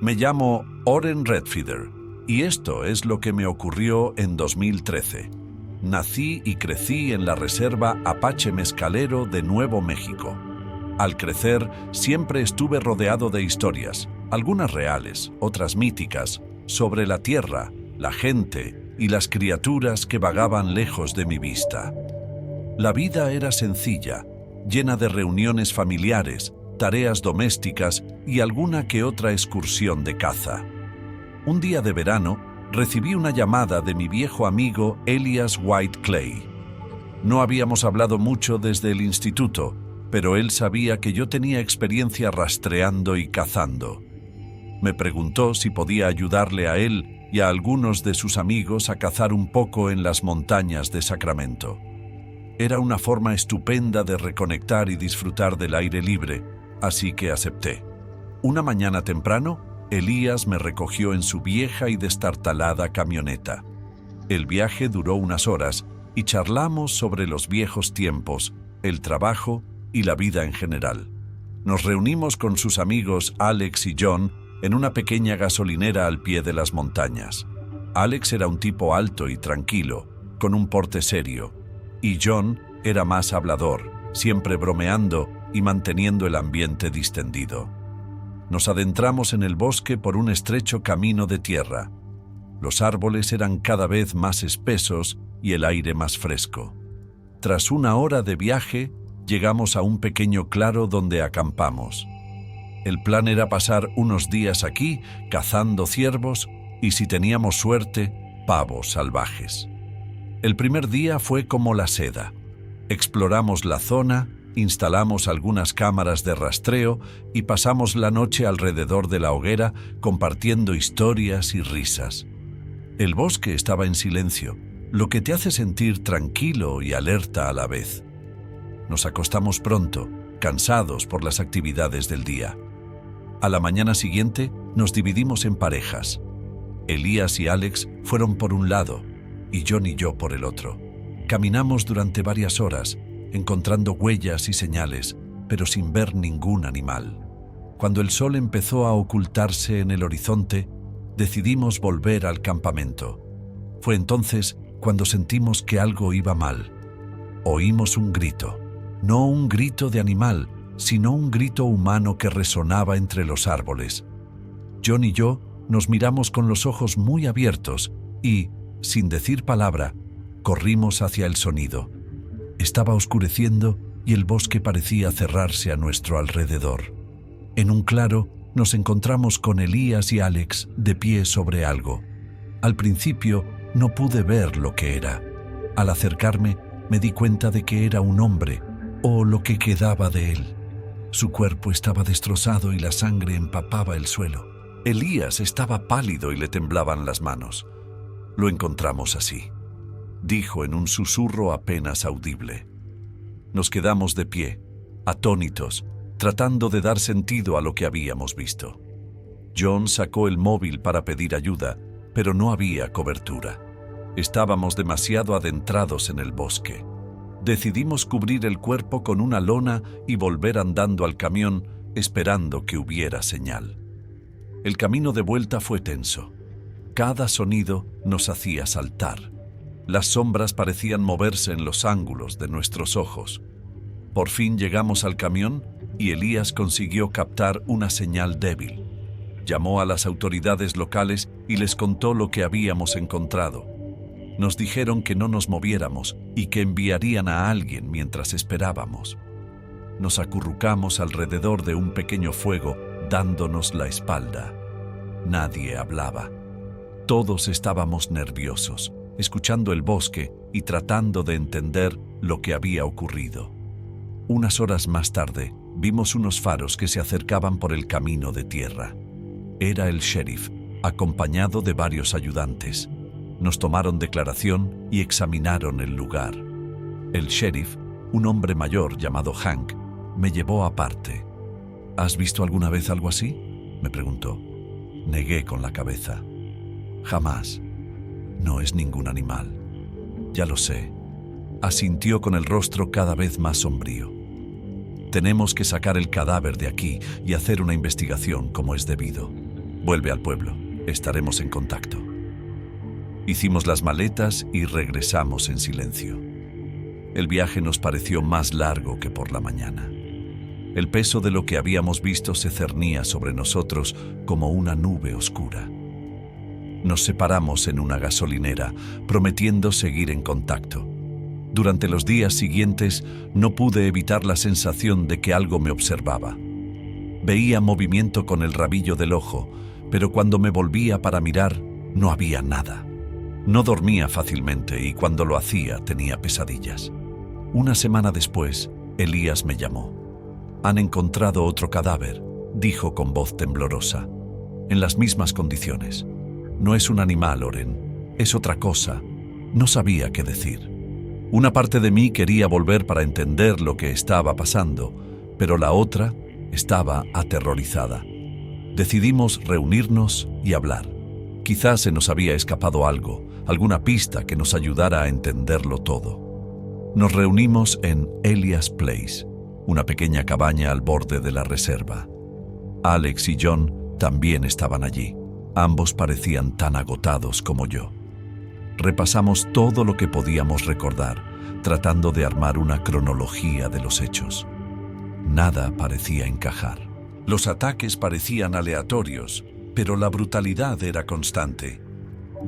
Me llamo Oren Redfeather y esto es lo que me ocurrió en 2013. Nací y crecí en la reserva Apache Mescalero de Nuevo México. Al crecer, siempre estuve rodeado de historias, algunas reales, otras míticas, sobre la tierra, la gente y las criaturas que vagaban lejos de mi vista. La vida era sencilla, llena de reuniones familiares, tareas domésticas y alguna que otra excursión de caza. Un día de verano, recibí una llamada de mi viejo amigo Elias White Clay. No habíamos hablado mucho desde el instituto, pero él sabía que yo tenía experiencia rastreando y cazando. Me preguntó si podía ayudarle a él y a algunos de sus amigos a cazar un poco en las montañas de Sacramento. Era una forma estupenda de reconectar y disfrutar del aire libre, así que acepté. Una mañana temprano, Elías me recogió en su vieja y destartalada camioneta. El viaje duró unas horas y charlamos sobre los viejos tiempos, el trabajo y la vida en general. Nos reunimos con sus amigos Alex y John en una pequeña gasolinera al pie de las montañas. Alex era un tipo alto y tranquilo, con un porte serio, y John era más hablador, siempre bromeando y manteniendo el ambiente distendido. Nos adentramos en el bosque por un estrecho camino de tierra. Los árboles eran cada vez más espesos y el aire más fresco. Tras una hora de viaje, llegamos a un pequeño claro donde acampamos. El plan era pasar unos días aquí cazando ciervos y, si teníamos suerte, pavos salvajes. El primer día fue como la seda. Exploramos la zona, instalamos algunas cámaras de rastreo y pasamos la noche alrededor de la hoguera compartiendo historias y risas. El bosque estaba en silencio, lo que te hace sentir tranquilo y alerta a la vez. Nos acostamos pronto, cansados por las actividades del día. A la mañana siguiente nos dividimos en parejas. Elías y Alex fueron por un lado y John y yo por el otro. Caminamos durante varias horas, encontrando huellas y señales, pero sin ver ningún animal. Cuando el sol empezó a ocultarse en el horizonte, decidimos volver al campamento. Fue entonces cuando sentimos que algo iba mal. Oímos un grito, no un grito de animal, sino un grito humano que resonaba entre los árboles. John y yo nos miramos con los ojos muy abiertos y, sin decir palabra, corrimos hacia el sonido. Estaba oscureciendo y el bosque parecía cerrarse a nuestro alrededor. En un claro, nos encontramos con Elías y Alex de pie sobre algo. Al principio no pude ver lo que era. Al acercarme, me di cuenta de que era un hombre, o lo que quedaba de él. Su cuerpo estaba destrozado y la sangre empapaba el suelo. Elías estaba pálido y le temblaban las manos. Lo encontramos así, dijo en un susurro apenas audible. Nos quedamos de pie, atónitos, tratando de dar sentido a lo que habíamos visto. John sacó el móvil para pedir ayuda, pero no había cobertura. Estábamos demasiado adentrados en el bosque. Decidimos cubrir el cuerpo con una lona y volver andando al camión, esperando que hubiera señal. El camino de vuelta fue tenso. Cada sonido nos hacía saltar. Las sombras parecían moverse en los ángulos de nuestros ojos. Por fin llegamos al camión y Elías consiguió captar una señal débil. Llamó a las autoridades locales y les contó lo que habíamos encontrado. Nos dijeron que no nos moviéramos y que enviarían a alguien mientras esperábamos. Nos acurrucamos alrededor de un pequeño fuego, dándonos la espalda. Nadie hablaba. Todos estábamos nerviosos, escuchando el bosque y tratando de entender lo que había ocurrido. Unas horas más tarde, vimos unos faros que se acercaban por el camino de tierra. Era el sheriff, acompañado de varios ayudantes. Nos tomaron declaración y examinaron el lugar. El sheriff, un hombre mayor llamado Hank, me llevó aparte. ¿Has visto alguna vez algo así?, me preguntó. Negué con la cabeza. Jamás. No es ningún animal. Ya lo sé. Asintió con el rostro cada vez más sombrío. Tenemos que sacar el cadáver de aquí y hacer una investigación como es debido. Vuelve al pueblo, estaremos en contacto. Hicimos las maletas y regresamos en silencio. El viaje nos pareció más largo que por la mañana. El peso de lo que habíamos visto se cernía sobre nosotros como una nube oscura. Nos separamos en una gasolinera, prometiendo seguir en contacto. Durante los días siguientes no pude evitar la sensación de que algo me observaba. Veía movimiento con el rabillo del ojo, pero cuando me volvía para mirar, no había nada. No dormía fácilmente y cuando lo hacía tenía pesadillas. Una semana después, Elías me llamó. «Han encontrado otro cadáver», dijo con voz temblorosa. «En las mismas condiciones. No es un animal, Oren. Es otra cosa». No sabía qué decir. Una parte de mí quería volver para entender lo que estaba pasando, pero la otra estaba aterrorizada. Decidimos reunirnos y hablar. Quizás se nos había escapado algo, alguna pista que nos ayudara a entenderlo todo. Nos reunimos en Elias Place, una pequeña cabaña al borde de la reserva. Alex y John también estaban allí. Ambos parecían tan agotados como yo. Repasamos todo lo que podíamos recordar, tratando de armar una cronología de los hechos. Nada parecía encajar. Los ataques parecían aleatorios, pero la brutalidad era constante.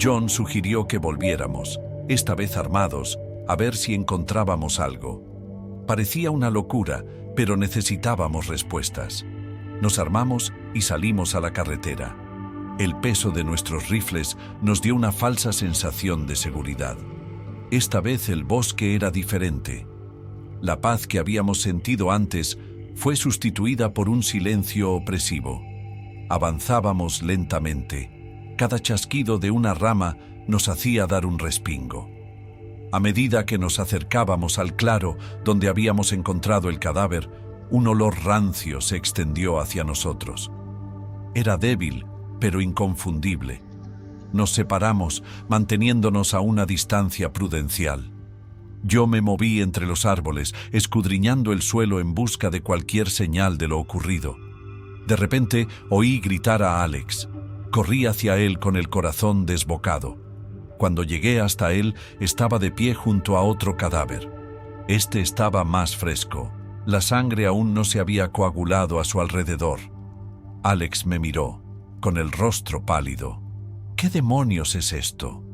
John sugirió que volviéramos, esta vez armados, a ver si encontrábamos algo. Parecía una locura, pero necesitábamos respuestas. Nos armamos y salimos a la carretera. El peso de nuestros rifles nos dio una falsa sensación de seguridad. Esta vez el bosque era diferente. La paz que habíamos sentido antes fue sustituida por un silencio opresivo. Avanzábamos lentamente. Cada chasquido de una rama nos hacía dar un respingo. A medida que nos acercábamos al claro donde habíamos encontrado el cadáver, un olor rancio se extendió hacia nosotros. Era débil, pero inconfundible. Nos separamos, manteniéndonos a una distancia prudencial. Yo me moví entre los árboles, escudriñando el suelo en busca de cualquier señal de lo ocurrido. De repente oí gritar a Alex. Corrí hacia él con el corazón desbocado. Cuando llegué hasta él, estaba de pie junto a otro cadáver. Este estaba más fresco. La sangre aún no se había coagulado a su alrededor. Alex me miró, con el rostro pálido. ¿Qué demonios es esto?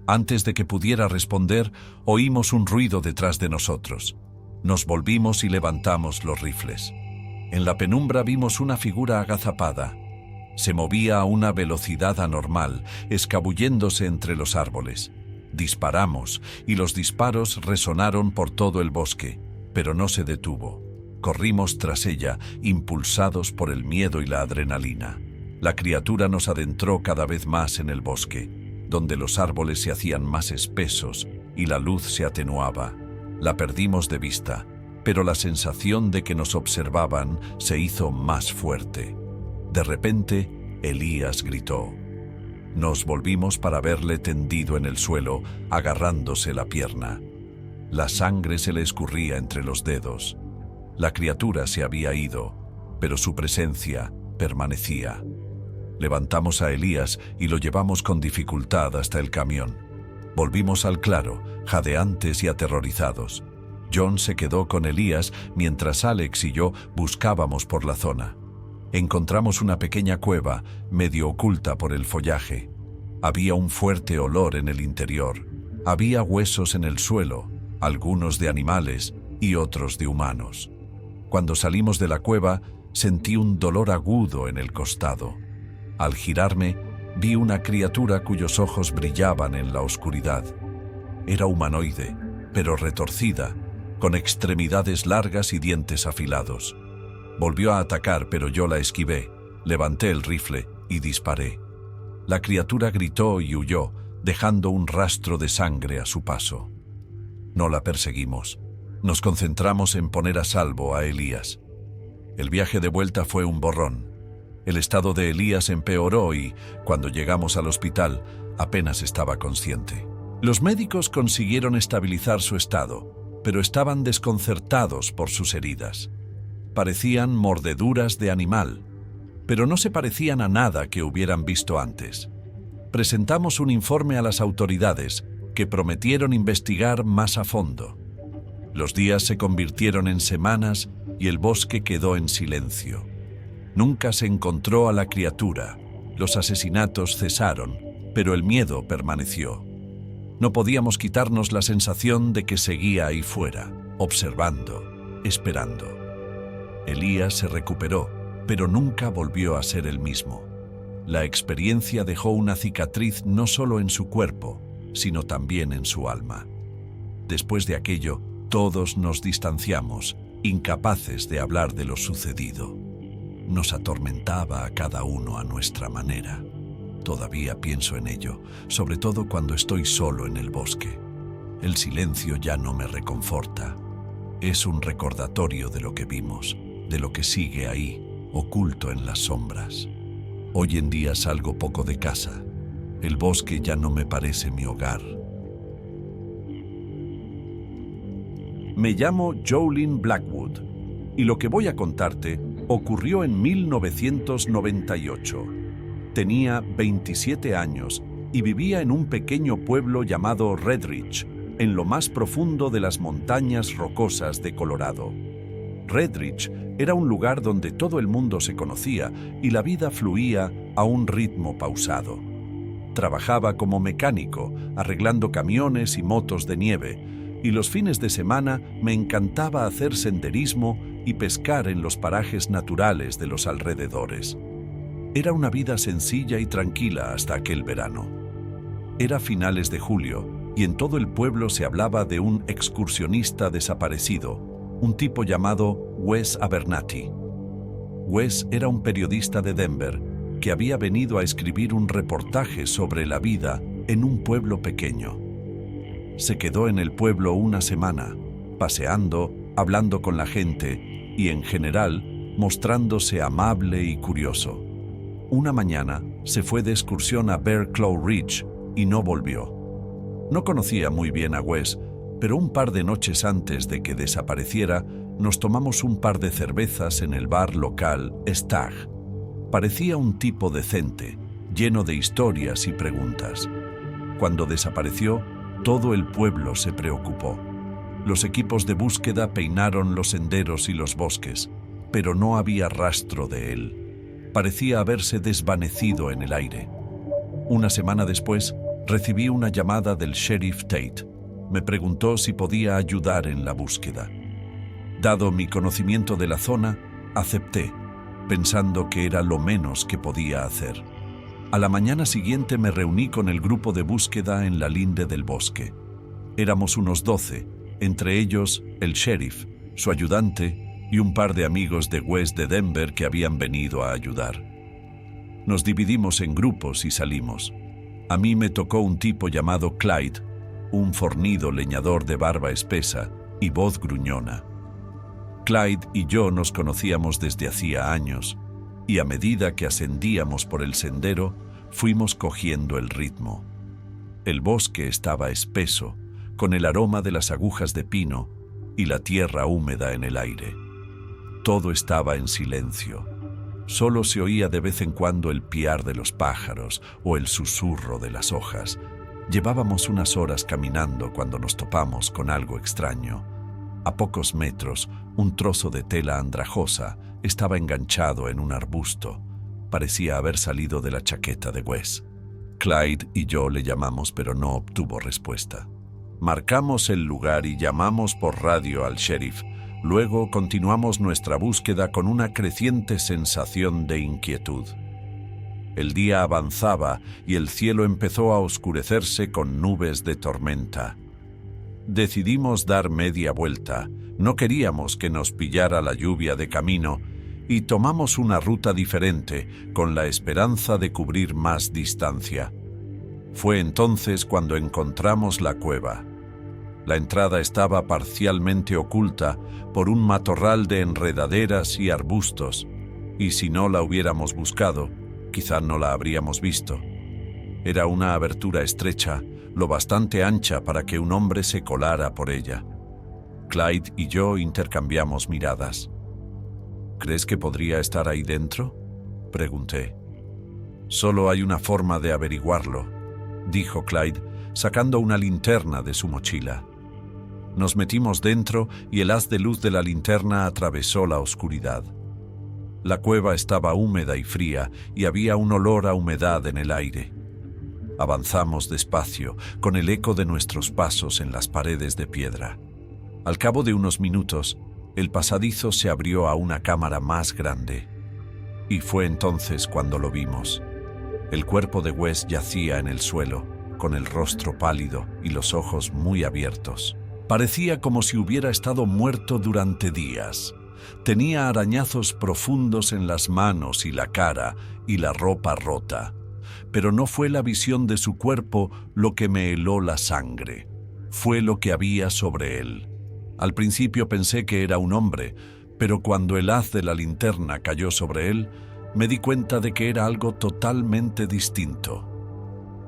Antes de que pudiera responder, oímos un ruido detrás de nosotros. Nos volvimos y levantamos los rifles. En la penumbra vimos una figura agazapada. Se movía a una velocidad anormal, escabulléndose entre los árboles. Disparamos, y los disparos resonaron por todo el bosque, pero no se detuvo. Corrimos tras ella, impulsados por el miedo y la adrenalina. La criatura nos adentró cada vez más en el bosque, donde los árboles se hacían más espesos y la luz se atenuaba. La perdimos de vista, pero la sensación de que nos observaban se hizo más fuerte. De repente, Elías gritó. Nos volvimos para verle tendido en el suelo, agarrándose la pierna. La sangre se le escurría entre los dedos. La criatura se había ido, pero su presencia permanecía. Levantamos a Elías y lo llevamos con dificultad hasta el camión. Volvimos al claro, jadeantes y aterrorizados. John se quedó con Elías mientras Alex y yo buscábamos por la zona. Encontramos una pequeña cueva, medio oculta por el follaje. Había un fuerte olor en el interior. Había huesos en el suelo, algunos de animales y otros de humanos. Cuando salimos de la cueva, sentí un dolor agudo en el costado. Al girarme, vi una criatura cuyos ojos brillaban en la oscuridad. Era humanoide, pero retorcida, con extremidades largas y dientes afilados. Volvió a atacar, pero yo la esquivé, levanté el rifle y disparé. La criatura gritó y huyó, dejando un rastro de sangre a su paso. No la perseguimos. Nos concentramos en poner a salvo a Elías. El viaje de vuelta fue un borrón. El estado de Elías empeoró y, cuando llegamos al hospital, apenas estaba consciente. Los médicos consiguieron estabilizar su estado, pero estaban desconcertados por sus heridas. Parecían mordeduras de animal, pero no se parecían a nada que hubieran visto antes. Presentamos un informe a las autoridades, que prometieron investigar más a fondo. Los días se convirtieron en semanas y el bosque quedó en silencio. Nunca se encontró a la criatura. Los asesinatos cesaron, pero el miedo permaneció. No podíamos quitarnos la sensación de que seguía ahí fuera, observando, esperando. Elías se recuperó, pero nunca volvió a ser el mismo. La experiencia dejó una cicatriz no solo en su cuerpo, sino también en su alma. Después de aquello, todos nos distanciamos, incapaces de hablar de lo sucedido. Nos atormentaba a cada uno a nuestra manera. Todavía pienso en ello, sobre todo cuando estoy solo en el bosque. El silencio ya no me reconforta. Es un recordatorio de lo que vimos, de lo que sigue ahí, oculto en las sombras. Hoy en día salgo poco de casa. El bosque ya no me parece mi hogar. Me llamo Jolene Blackwood y lo que voy a contarte ocurrió en 1998. Tenía 27 años y vivía en un pequeño pueblo llamado Red Ridge, en lo más profundo de las montañas rocosas de Colorado. Red Ridge era un lugar donde todo el mundo se conocía y la vida fluía a un ritmo pausado. Trabajaba como mecánico, arreglando camiones y motos de nieve, y los fines de semana me encantaba hacer senderismo y pescar en los parajes naturales de los alrededores. Era una vida sencilla y tranquila hasta aquel verano. Era finales de julio y en todo el pueblo se hablaba de un excursionista desaparecido, un tipo llamado Wes Abernathy. Wes era un periodista de Denver que había venido a escribir un reportaje sobre la vida en un pueblo pequeño. Se quedó en el pueblo una semana, paseando, hablando con la gente y, en general, mostrándose amable y curioso. Una mañana se fue de excursión a Bear Claw Ridge y no volvió. No conocía muy bien a Wes, pero un par de noches antes de que desapareciera, nos tomamos un par de cervezas en el bar local Stag. Parecía un tipo decente, lleno de historias y preguntas. Cuando desapareció, todo el pueblo se preocupó. Los equipos de búsqueda peinaron los senderos y los bosques, pero no había rastro de él. Parecía haberse desvanecido en el aire. Una semana después, recibí una llamada del sheriff Tate. Me preguntó si podía ayudar en la búsqueda. Dado mi conocimiento de la zona, acepté, pensando que era lo menos que podía hacer. A la mañana siguiente me reuní con el grupo de búsqueda en la linde del bosque. Éramos unos 12, entre ellos el sheriff, su ayudante y un par de amigos de Wes de Denver que habían venido a ayudar. Nos dividimos en grupos y salimos. A mí me tocó un tipo llamado Clyde, un fornido leñador de barba espesa y voz gruñona. Clyde y yo nos conocíamos desde hacía años, y a medida que ascendíamos por el sendero, fuimos cogiendo el ritmo. El bosque estaba espeso, con el aroma de las agujas de pino y la tierra húmeda en el aire. Todo estaba en silencio. Solo se oía de vez en cuando el piar de los pájaros o el susurro de las hojas. Llevábamos unas horas caminando cuando nos topamos con algo extraño. A pocos metros, un trozo de tela andrajosa estaba enganchado en un arbusto. Parecía haber salido de la chaqueta de Wes. Clyde y yo le llamamos, pero no obtuvo respuesta. Marcamos el lugar y llamamos por radio al sheriff. Luego continuamos nuestra búsqueda con una creciente sensación de inquietud. El día avanzaba y el cielo empezó a oscurecerse con nubes de tormenta. Decidimos dar media vuelta. No queríamos que nos pillara la lluvia de camino y tomamos una ruta diferente con la esperanza de cubrir más distancia. Fue entonces cuando encontramos la cueva. La entrada estaba parcialmente oculta por un matorral de enredaderas y arbustos, y si no la hubiéramos buscado, quizá no la habríamos visto. Era una abertura estrecha, lo bastante ancha para que un hombre se colara por ella. Clyde y yo intercambiamos miradas. ¿Crees que podría estar ahí dentro?, Pregunté. Solo hay una forma de averiguarlo, dijo Clyde, sacando una linterna de su mochila. Nos metimos dentro y el haz de luz de la linterna atravesó la oscuridad. La cueva estaba húmeda y fría y había un olor a humedad en el aire. Avanzamos despacio, con el eco de nuestros pasos en las paredes de piedra. Al cabo de unos minutos, el pasadizo se abrió a una cámara más grande. Y fue entonces cuando lo vimos. El cuerpo de Wes yacía en el suelo, con el rostro pálido y los ojos muy abiertos. Parecía como si hubiera estado muerto durante días. Tenía arañazos profundos en las manos y la cara y la ropa rota. Pero no fue la visión de su cuerpo lo que me heló la sangre. Fue lo que había sobre él. Al principio pensé que era un hombre, pero cuando el haz de la linterna cayó sobre él, me di cuenta de que era algo totalmente distinto.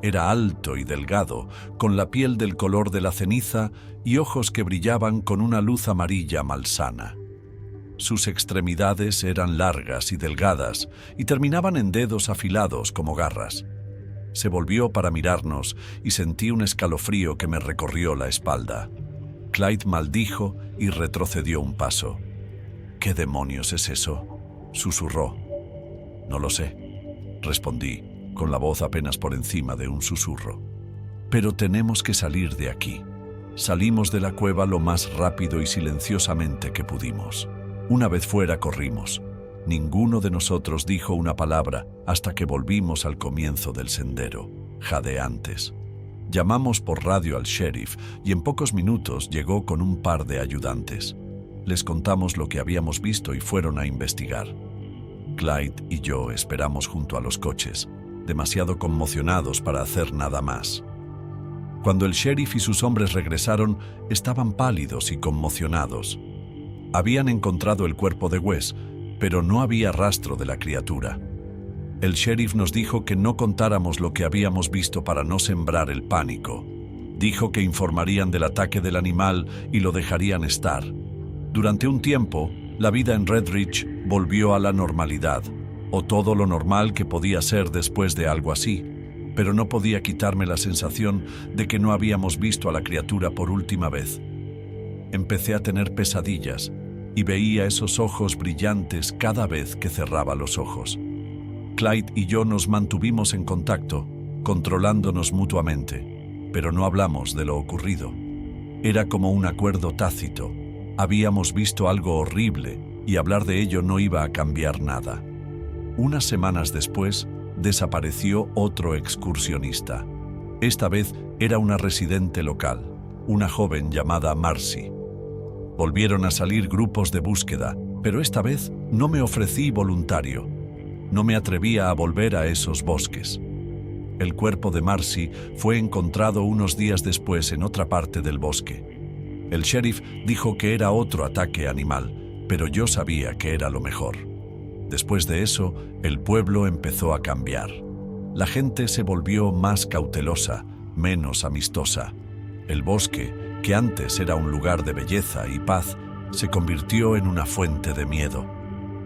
Era alto y delgado, con la piel del color de la ceniza y ojos que brillaban con una luz amarilla malsana. Sus extremidades eran largas y delgadas y terminaban en dedos afilados como garras. Se volvió para mirarnos y sentí un escalofrío que me recorrió la espalda. Clyde maldijo y retrocedió un paso. «¿Qué demonios es eso?», susurró. «No lo sé», respondí, con la voz apenas por encima de un susurro. «Pero tenemos que salir de aquí». Salimos de la cueva lo más rápido y silenciosamente que pudimos. Una vez fuera corrimos. Ninguno de nosotros dijo una palabra hasta que volvimos al comienzo del sendero, jadeantes. Llamamos por radio al sheriff y en pocos minutos llegó con un par de ayudantes. Les contamos lo que habíamos visto y fueron a investigar. Clyde y yo esperamos junto a los coches, demasiado conmocionados para hacer nada más. Cuando el sheriff y sus hombres regresaron, estaban pálidos y conmocionados. Habían encontrado el cuerpo de Wes, pero no había rastro de la criatura. El sheriff nos dijo que no contáramos lo que habíamos visto para no sembrar el pánico. Dijo que informarían del ataque del animal y lo dejarían estar. Durante un tiempo, la vida en Red Ridge volvió a la normalidad, o todo lo normal que podía ser después de algo así, pero no podía quitarme la sensación de que no habíamos visto a la criatura por última vez. Empecé a tener pesadillas y veía esos ojos brillantes cada vez que cerraba los ojos. Clyde y yo nos mantuvimos en contacto, controlándonos mutuamente, pero no hablamos de lo ocurrido. Era como un acuerdo tácito. Habíamos visto algo horrible y hablar de ello no iba a cambiar nada. Unas semanas después, desapareció otro excursionista. Esta vez era una residente local, una joven llamada Marcy. Volvieron a salir grupos de búsqueda, pero esta vez no me ofrecí voluntario. No me atrevía a volver a esos bosques. El cuerpo de Marcy fue encontrado unos días después en otra parte del bosque. El sheriff dijo que era otro ataque animal, pero yo sabía que era lo mejor. Después de eso, el pueblo empezó a cambiar. La gente se volvió más cautelosa, menos amistosa. El bosque, que antes era un lugar de belleza y paz, se convirtió en una fuente de miedo.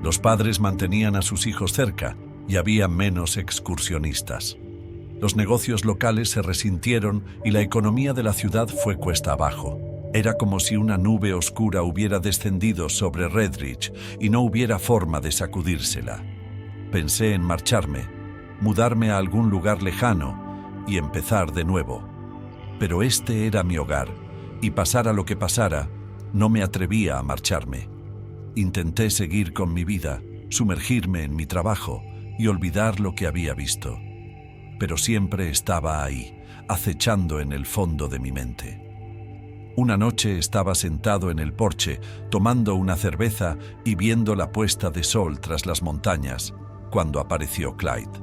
Los padres mantenían a sus hijos cerca y había menos excursionistas. Los negocios locales se resintieron y la economía de la ciudad fue cuesta abajo. Era como si una nube oscura hubiera descendido sobre Red Ridge y no hubiera forma de sacudírsela. Pensé en marcharme, mudarme a algún lugar lejano y empezar de nuevo. Pero este era mi hogar, y pasara lo que pasara, no me atrevía a marcharme. Intenté seguir con mi vida, sumergirme en mi trabajo y olvidar lo que había visto. Pero siempre estaba ahí, acechando en el fondo de mi mente. Una noche estaba sentado en el porche, tomando una cerveza y viendo la puesta de sol tras las montañas, cuando apareció Clyde.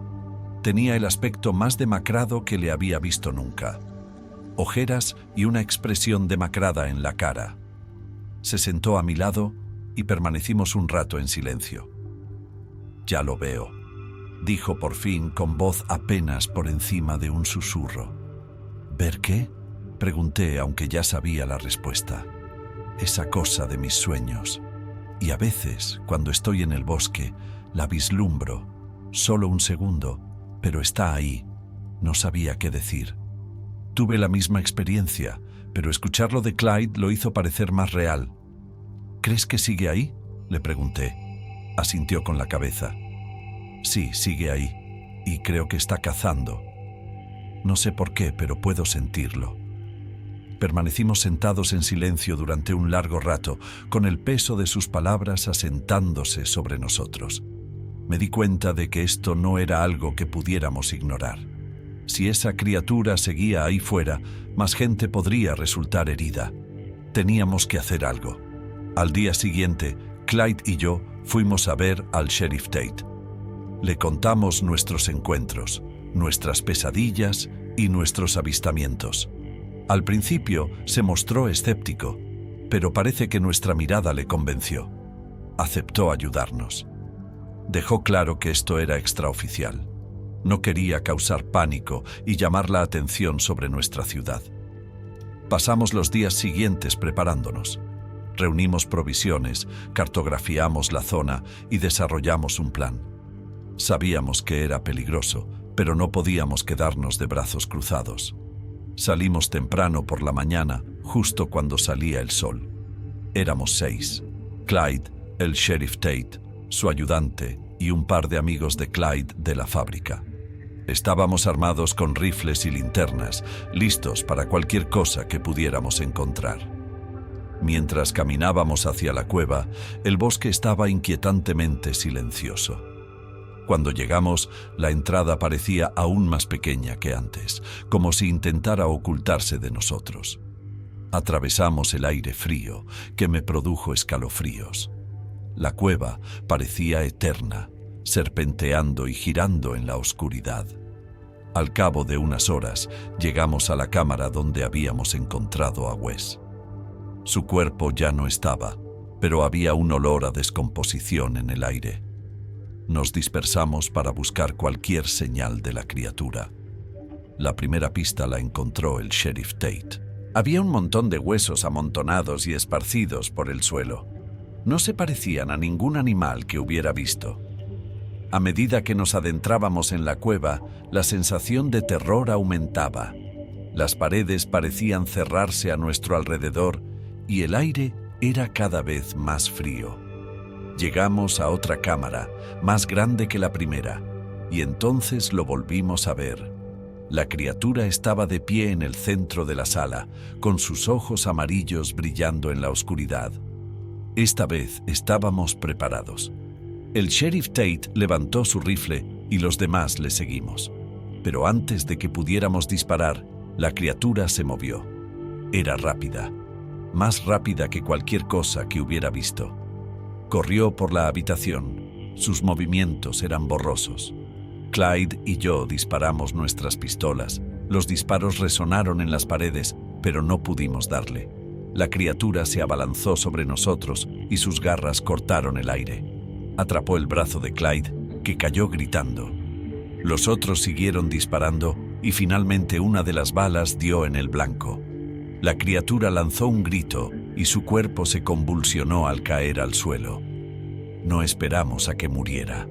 Tenía el aspecto más demacrado que le había visto nunca. Ojeras y una expresión demacrada en la cara. Se sentó a mi lado y permanecimos un rato en silencio. «Ya lo veo», dijo por fin con voz apenas por encima de un susurro. «¿Ver qué?», pregunté, aunque ya sabía la respuesta. «Esa cosa de mis sueños. Y a veces, cuando estoy en el bosque, la vislumbro, Solo un segundo, pero está ahí. No sabía qué decir. Tuve la misma experiencia, pero escucharlo de Clyde lo hizo parecer más real. ¿Crees que sigue ahí?, le pregunté. Asintió con la cabeza. Sí, sigue ahí, y creo que está cazando. No sé por qué, pero puedo sentirlo. Permanecimos sentados en silencio durante un largo rato, con el peso de sus palabras asentándose sobre nosotros. Me di cuenta de que esto no era algo que pudiéramos ignorar. Si esa criatura seguía ahí fuera, más gente podría resultar herida. Teníamos que hacer algo. Al día siguiente, Clyde y yo fuimos a ver al Sheriff Tate. Le contamos nuestros encuentros, nuestras pesadillas y nuestros avistamientos. Al principio se mostró escéptico, pero parece que nuestra mirada le convenció. Aceptó ayudarnos. Dejó claro que esto era extraoficial. No quería causar pánico y llamar la atención sobre nuestra ciudad. Pasamos los días siguientes preparándonos. Reunimos provisiones, cartografiamos la zona y desarrollamos un plan. Sabíamos que era peligroso, pero no podíamos quedarnos de brazos cruzados. Salimos temprano por la mañana, justo cuando salía el sol. Éramos 6. Clyde, el Sheriff Tate, su ayudante y un par de amigos de Clyde de la fábrica. Estábamos armados con rifles y linternas, listos para cualquier cosa que pudiéramos encontrar. Mientras caminábamos hacia la cueva, el bosque estaba inquietantemente silencioso. Cuando llegamos, la entrada parecía aún más pequeña que antes, como si intentara ocultarse de nosotros. Atravesamos el aire frío, que me produjo escalofríos. La cueva parecía eterna, serpenteando y girando en la oscuridad. Al cabo de unas horas, llegamos a la cámara donde habíamos encontrado a Wes. Su cuerpo ya no estaba, pero había un olor a descomposición en el aire. Nos dispersamos para buscar cualquier señal de la criatura. La primera pista la encontró el Sheriff Tate. Había un montón de huesos amontonados y esparcidos por el suelo. No se parecían a ningún animal que hubiera visto. A medida que nos adentrábamos en la cueva, la sensación de terror aumentaba. Las paredes parecían cerrarse a nuestro alrededor y el aire era cada vez más frío. Llegamos a otra cámara, más grande que la primera, y entonces lo volvimos a ver. La criatura estaba de pie en el centro de la sala, con sus ojos amarillos brillando en la oscuridad. Esta vez estábamos preparados. El Sheriff Tate levantó su rifle y los demás le seguimos. Pero antes de que pudiéramos disparar, la criatura se movió. Era rápida, más rápida que cualquier cosa que hubiera visto. Corrió por la habitación. Sus movimientos eran borrosos. Clyde y yo disparamos nuestras pistolas. Los disparos resonaron en las paredes, pero no pudimos darle. La criatura se abalanzó sobre nosotros y sus garras cortaron el aire. Atrapó el brazo de Clyde, que cayó gritando. Los otros siguieron disparando y finalmente una de las balas dio en el blanco. La criatura lanzó un grito y su cuerpo se convulsionó al caer al suelo. No esperamos a que muriera.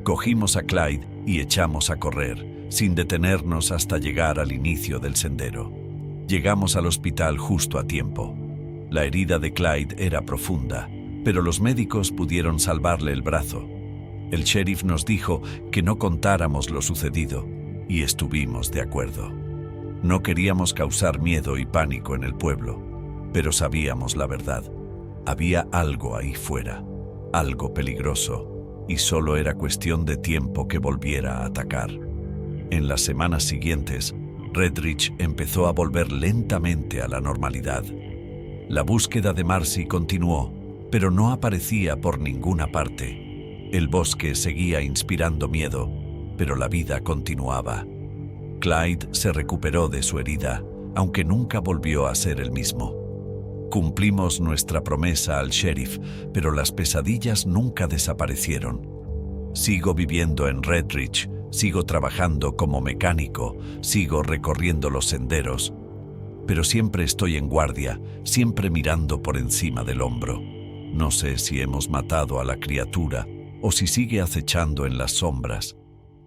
Cogimos a Clyde y echamos a correr, sin detenernos hasta llegar al inicio del sendero. Llegamos al hospital justo a tiempo. La herida de Clyde era profunda, pero los médicos pudieron salvarle el brazo. El sheriff nos dijo que no contáramos lo sucedido, y estuvimos de acuerdo. No queríamos causar miedo y pánico en el pueblo, pero sabíamos la verdad. Había algo ahí fuera, algo peligroso, y solo era cuestión de tiempo que volviera a atacar. En las semanas siguientes, Red Ridge empezó a volver lentamente a la normalidad. La búsqueda de Marcy continuó, pero no aparecía por ninguna parte. El bosque seguía inspirando miedo, pero la vida continuaba. Clyde se recuperó de su herida, aunque nunca volvió a ser el mismo. Cumplimos nuestra promesa al sheriff, pero las pesadillas nunca desaparecieron. Sigo viviendo en Red Ridge, sigo trabajando como mecánico, sigo recorriendo los senderos, pero siempre estoy en guardia, siempre mirando por encima del hombro. No sé si hemos matado a la criatura o si sigue acechando en las sombras,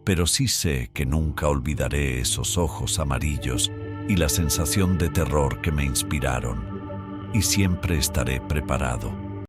pero sí sé que nunca olvidaré esos ojos amarillos y la sensación de terror que me inspiraron, y siempre estaré preparado.